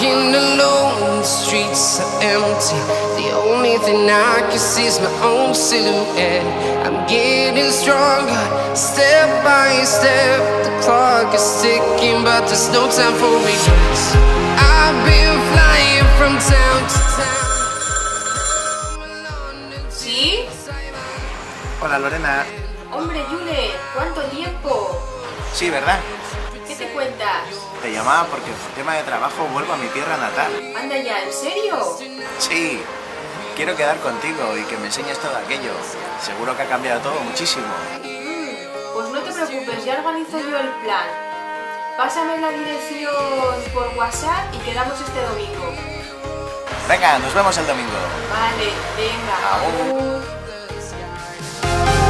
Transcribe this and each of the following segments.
walking alone, the streets are empty. The only thing I can see is my own silhouette. I'm getting stronger, step by step. The clock is ticking, but there's no time for regrets. I've been flying from town to town. ¿Sí? Hola Lorena. Hombre, Yule, ¿cuánto tiempo? Sí, ¿verdad? ¿Qué te cuentas? Te llamaba porque por tema de trabajo vuelvo a mi tierra natal. Anda ya, ¿en serio? Sí, quiero quedar contigo y que me enseñes todo aquello. Seguro que ha cambiado todo muchísimo. Pues no te preocupes, ya organizo yo el plan. Pásame la dirección por WhatsApp y quedamos este domingo. Venga, nos vemos el domingo. Vale, venga. Agur.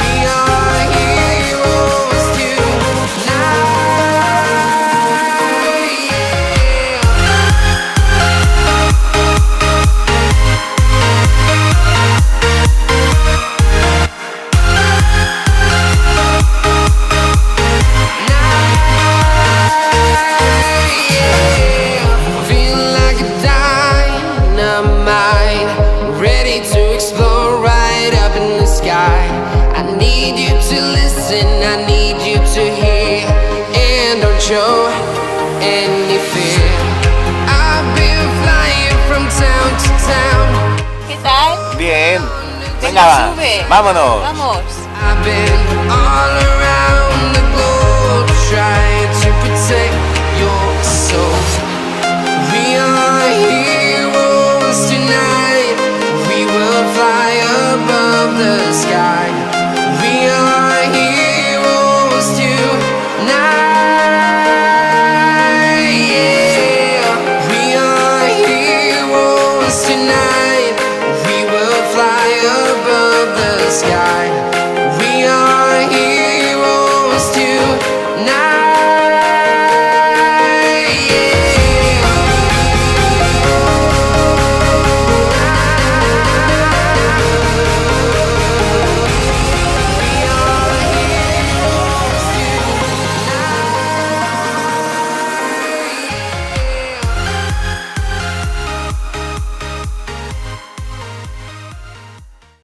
We are heroes tonight. Feeling like a dynamite, ready to explode right up in the sky. I need you to listen, I need you to hear, and don't show any fear. I've been flying from town to town. ¿Qué tal? Bien. Venga, Venga, sube. vámonos. Vamos. I've been all around the globe trying